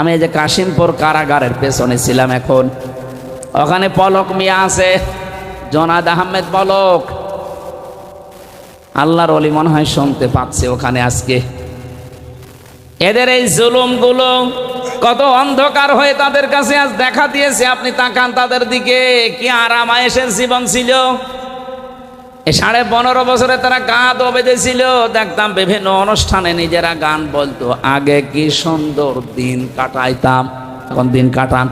আমি এই যে কাশিমপুর কারাগারের পেছনে ছিলাম, এখন ওখানে পলক মিয়া আছে, জোনাদ আহমেদ পলক, আল্লাহর ওলি মনে হয় শুনতে পাচ্ছে ওখানে আজকে। এদের এই জুলুমগুলো কত অন্ধকার হয়ে তাদের কাছে আজ দেখা দিয়েছে। আপনি তাকান তাদের দিকে, কি আরাম আয়েশের জীবন ছিল। এই 15.5 বছরে তারা গান বেঁধেছিল, দেখতাম বিভিন্ন অনুষ্ঠানে নিজেরা গান বলতো, আগে কি সুন্দর দিন কাটাইতাম, এখন দিন কাটান।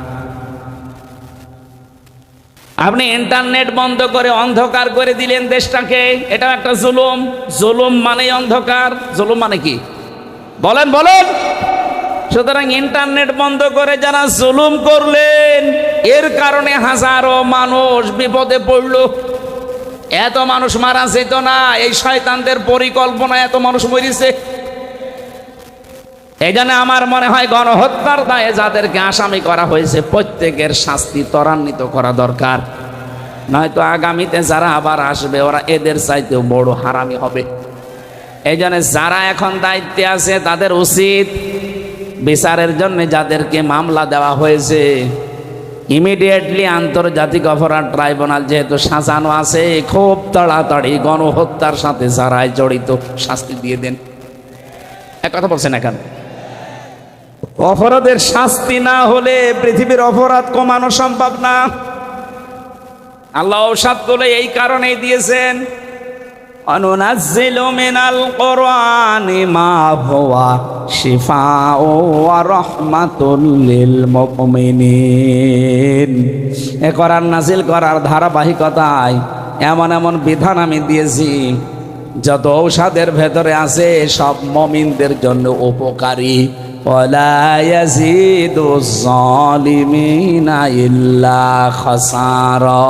আপনি ইন্টারনেট বন্ধ করে অন্ধকার করে দিলেন দেশটাকে, এটা একটা জুলুম। জুলুম মানে অন্ধকার, জুলুম মানে কি বলেন বলেন। সুতরাং ইন্টারনেট বন্ধ করে যারা জুলুম করলেন, এর কারণে হাজারো মানুষ বিপদে পড়ল। এত মানুষ মারা যেত না, এই শয়তানদের পরিকল্পনা এত মানুষ মরেছে। এই জন্য আমার মনে হয় গণহত্যার দায়ে যাদেরকে আসামি করা হয়েছে প্রত্যেকের শাস্তি ত্বরান্বিত করা দরকার, নয়তো আগামীতে যারা আবার আসবে ওরা এদের চাইতেও বড় হারামি হবে। এই জন্য যারা এখন দায়িত্বে আছে তাদের উচিত বিচারের জন্য যাদেরকে মামলা দেওয়া হয়েছে ইমিডিয়েটলি আন্তর্জাতিক অপরাধ ট্রাইব্যুনাল যেহেতু সাজানো আছে, খুব তাড়াতাড়ি গণহত্যার সাথে যারা জড়িত শাস্তি দিয়ে দেন। এক কথা বলছেন, এখন অপরাধের শাস্তি না হলে পৃথিবীর অপরাধ কমানো সম্ভব না। আল্লাহ ঔষধগুলো এই কারণেই দিয়েছেন, অনুনাজ্জিলু মিনাল কুরআনি মা হুয়া শিফাউ ওয়া রাহমাতুল লিল মুমিনিন। এ কোরআন নাজিল করার ধারাবাহিকতায় এমন এমন বিধান আমি দিয়েছি যত ঔষধের ভেতরে আছে সব মুমিনদের জন্য উপকারী। ওয়ালা ইয়াজিদুজ জালিমিনা ইল্লা খাসারা।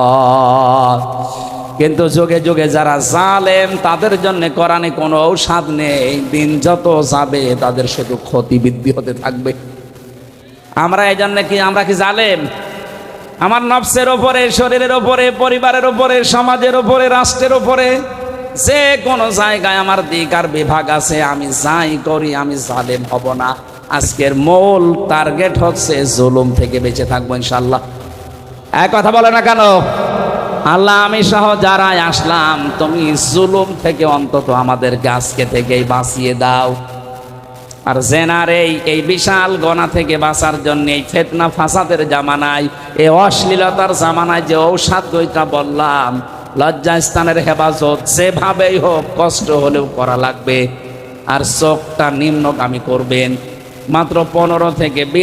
কিন্তু যুগে যুগে যারা জালেম তাদের জন্য কোরআনে কোনো ঔষধ নেই, দিন যত যাবে তাদের শুধু ক্ষতি বৃদ্ধি হতে থাকবে। আমরা এই জন্য কি, আমরা কি জালেম? আমার নফসের ওপরে, শরীরের ওপরে, পরিবারের ওপরে, সমাজের ওপরে, রাষ্ট্রের ওপরে, যে কোনো জায়গায় আমার দিক আর বিভাগ আছে, আমি যাই করি আমি জালেম হব না। আজকের মূল টার্গেট হচ্ছে জুলুম থেকে বেঁচে থাকবো ইনশাল্লাহ। এক কথা বলে না কেন? আল্লাহ আমি সহ যারাই আসলাম, তুমি জুলুম থেকে অন্তত আমাদেরকে আজকে থেকেই বাঁচিয়ে দাও। আর জেনার এই বিশাল গণা থেকে বাঁচার জন্য এই ফিতনা ফাসাদের জামানায়, এই অশ্লীলতার জামানায় যে ঔষধ দুইটা বললাম, লজ্জাস্থানের হেফাজত যেভাবেই হোক কষ্ট হলেও করা লাগবে। আর চোখটা নিম্নগামী করবেন, মাত্র 15 থেকে 20